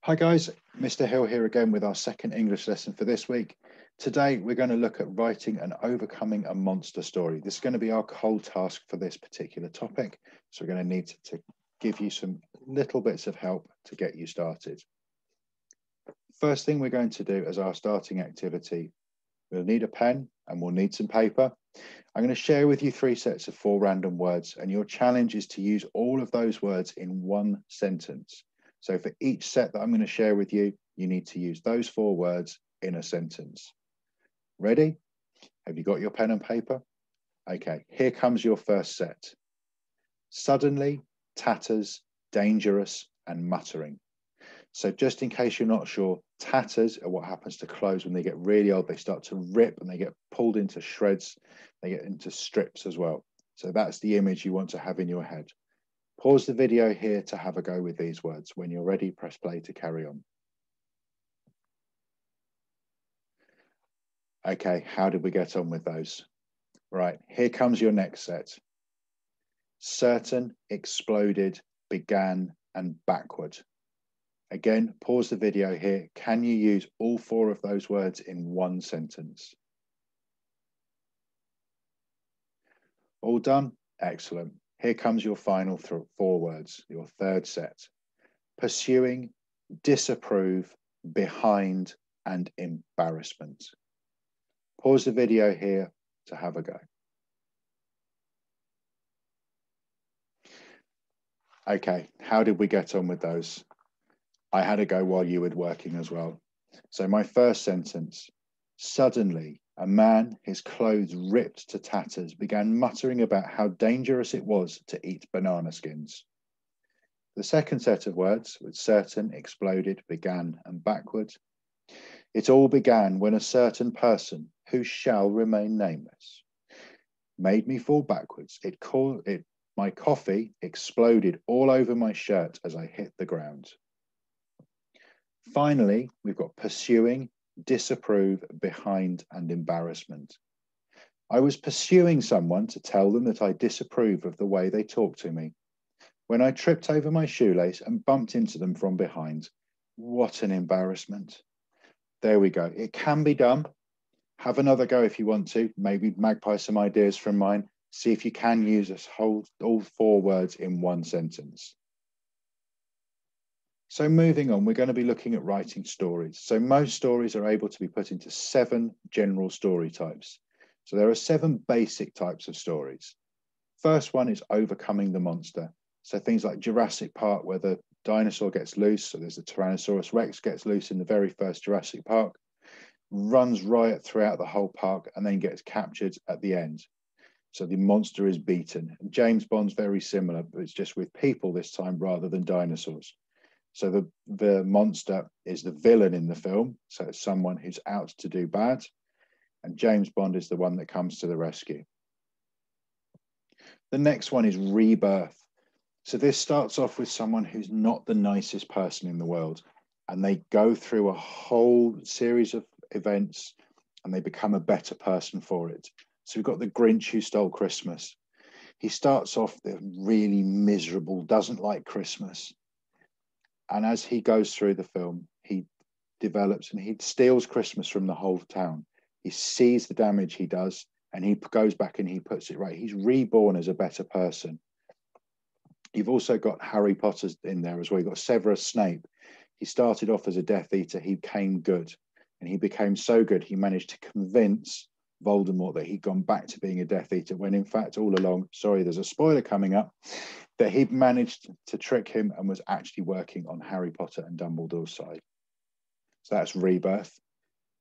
Hi guys, Mr. Hill here again with our second English lesson for this week. Today we're going to look at writing and overcoming a monster story. This is going to be our cold task for this particular topic. So we're going to need to give you some little bits of help to get you started. First thing we're going to do as our starting activity, we'll need a pen and we'll need some paper. I'm going to share with you 3 sets of 4 random words, and your challenge is to use all of those words in one sentence. So for each set that I'm going to share with you, you need to use those 4 words in a sentence. Ready? Have you got your pen and paper? Okay, here comes your first set. Suddenly, tatters, dangerous, and muttering. So just in case you're not sure, tatters are what happens to clothes when they get really old. They start to rip and they get pulled into shreds. They get into strips as well. So that's the image you want to have in your head. Pause the video here to have a go with these words. When you're ready, press play to carry on. Okay, how did we get on with those? Right, here comes your next set. Certain, exploded, began, and backward. Again, pause the video here. Can you use all 4 of those words in one sentence? All done? Excellent. Here comes your final 4 words, your third set. Pursuing, disapprove, behind, and embarrassment. Pause the video here to have a go. Okay, how did we get on with those? I had a go while you were working as well. So my first sentence, suddenly a man, his clothes ripped to tatters, began muttering about how dangerous it was to eat banana skins. The second set of words, with certain, exploded, began, and backward. It all began when a certain person, who shall remain nameless, made me fall backwards. My coffee exploded all over my shirt as I hit the ground. Finally, we've got pursuing, disapprove, behind, and embarrassment. I was pursuing someone to tell them that I disapprove of the way they talk to me. When I tripped over my shoelace and bumped into them from behind. What an embarrassment. There we go. It can be done. Have another go if you want to. Maybe magpie some ideas from mine. See if you can use all 4 words in one sentence. So moving on, we're going to be looking at writing stories. So most stories are able to be put into 7 general story types. So there are 7 basic types of stories. First one is overcoming the monster. So things like Jurassic Park, where the dinosaur gets loose. So there's a Tyrannosaurus Rex gets loose in the very first Jurassic Park, runs riot throughout the whole park, and then gets captured at the end. So the monster is beaten. James Bond's very similar, but it's just with people this time rather than dinosaurs. So the monster is the villain in the film. So it's someone who's out to do bad. And James Bond is the one that comes to the rescue. The next one is rebirth. So this starts off with someone who's not the nicest person in the world. And they go through a whole series of events and they become a better person for it. So we've got the Grinch who stole Christmas. He starts off really miserable, doesn't like Christmas. And as he goes through the film, he develops and he steals Christmas from the whole town. He sees the damage he does and he goes back and he puts it right. He's reborn as a better person. You've also got Harry Potter in there as well. You've got Severus Snape. He started off as a Death Eater. He became good. And he became so good, he managed to convince Voldemort that he'd gone back to being a Death Eater, when in fact, all along, sorry, there's a spoiler coming up, that he'd managed to trick him and was actually working on Harry Potter and Dumbledore's side. So that's rebirth.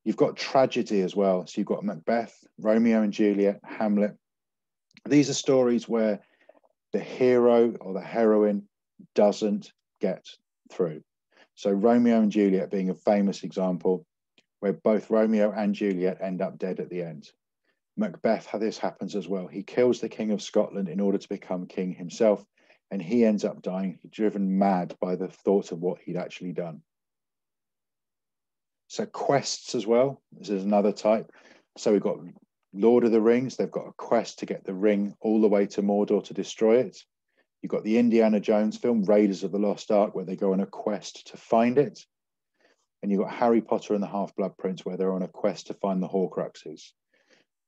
You've got tragedy as well. So you've got Macbeth, Romeo and Juliet, Hamlet. These are stories where the hero or the heroine doesn't get through. So Romeo and Juliet being a famous example, where both Romeo and Juliet end up dead at the end. Macbeth, how this happens as well. He kills the King of Scotland in order to become king himself, and he ends up dying, driven mad by the thought of what he'd actually done. So quests as well. This is another type. So we've got Lord of the Rings. They've got a quest to get the ring all the way to Mordor to destroy it. You've got the Indiana Jones film, Raiders of the Lost Ark, where they go on a quest to find it. And you've got Harry Potter and the Half-Blood Prince, where they're on a quest to find the Horcruxes.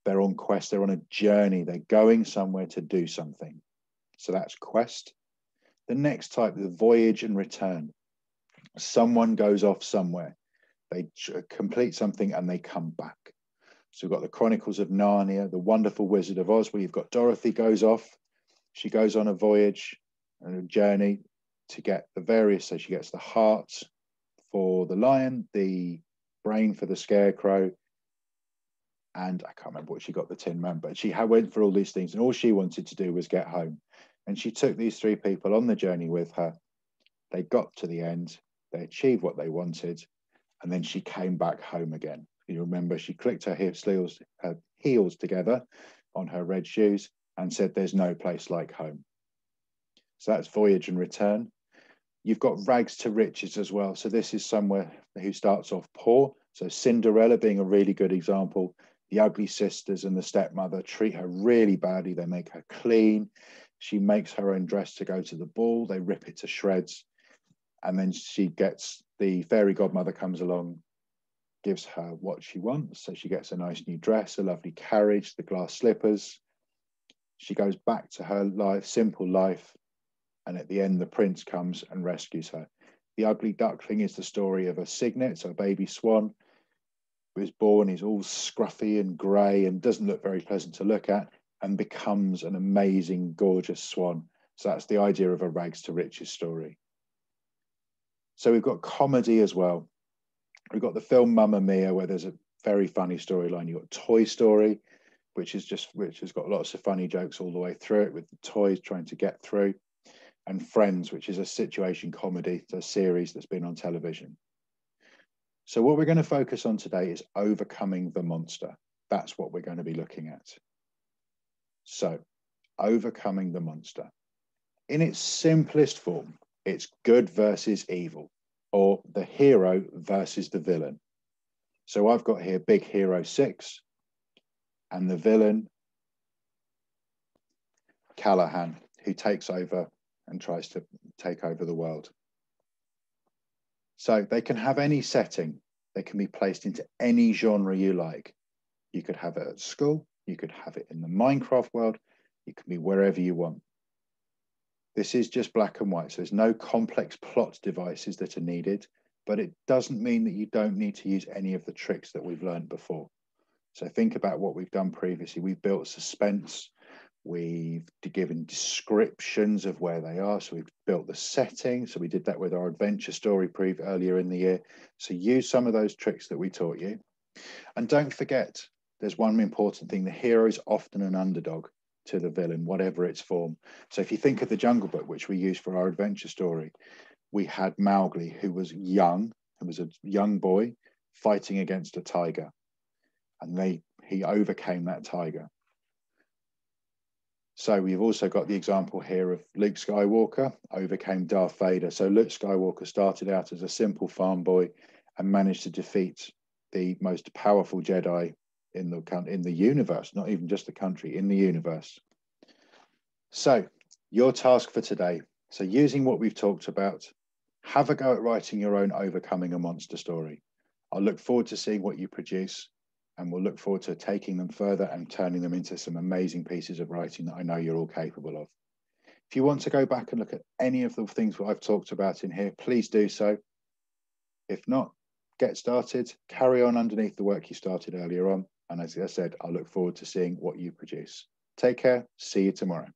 They're on quest, they're on a journey, they're going somewhere to do something. So that's quest. The next type, the voyage and return. Someone goes off somewhere, they complete something and they come back. So we've got the Chronicles of Narnia, the Wonderful Wizard of Oz, where you've got Dorothy goes off. She goes on a voyage and a journey to get the various, so she gets the heart for the lion, the brain for the scarecrow, and I can't remember what she got, the Tin Man, but she went for all these things and all she wanted to do was get home. And she took these three people on the journey with her. They got to the end, they achieved what they wanted, and then she came back home again. You remember, she clicked her heels together on her red shoes and said, "There's no place like home." So that's voyage and return. You've got rags to riches as well. So this is somewhere who starts off poor. So Cinderella being a really good example. The ugly sisters and the stepmother treat her really badly. They make her clean. She makes her own dress to go to the ball. They rip it to shreds. And then the fairy godmother comes along, gives her what she wants. So she gets a nice new dress, a lovely carriage, the glass slippers. She goes back to her simple life. And at the end, the prince comes and rescues her. The Ugly Duckling is the story of a cygnet, so a baby swan, who is born, he's all scruffy and grey and doesn't look very pleasant to look at, and becomes an amazing, gorgeous swan. So that's the idea of a rags to riches story. So we've got comedy as well. We've got the film Mamma Mia, where there's a very funny storyline. You've got Toy Story, which has got lots of funny jokes all the way through it, with the toys trying to get through. And Friends, which is a situation comedy, a series that's been on television. So what we're going to focus on today is overcoming the monster. That's what we're going to be looking at. So, overcoming the monster. In its simplest form, it's good versus evil, or the hero versus the villain. So I've got here Big Hero 6, and the villain, Callahan, who takes over and tries to take over the world. So they can have any setting. They can be placed into any genre you like. You could have it at school. You could have it in the Minecraft world. It can be wherever you want. This is just black and white. So there's no complex plot devices that are needed, but it doesn't mean that you don't need to use any of the tricks that we've learned before. So think about what we've done previously. We've built suspense. We've given descriptions of where they are. So we've built the setting. So we did that with our adventure story earlier in the year. So use some of those tricks that we taught you. And don't forget, there's one important thing. The hero is often an underdog to the villain, whatever its form. So if you think of the Jungle Book, which we used for our adventure story, we had Mowgli, who was young, who was a young boy fighting against a tiger. And he overcame that tiger. So we've also got the example here of Luke Skywalker overcame Darth Vader. So Luke Skywalker started out as a simple farm boy and managed to defeat the most powerful Jedi in the universe, not even just the country, in the universe. So your task for today. So using what we've talked about, have a go at writing your own overcoming a monster story. I'll look forward to seeing what you produce. And we'll look forward to taking them further and turning them into some amazing pieces of writing that I know you're all capable of. If you want to go back and look at any of the things that I've talked about in here, please do so. If not, get started, carry on underneath the work you started earlier on. And as I said, I look forward to seeing what you produce. Take care. See you tomorrow.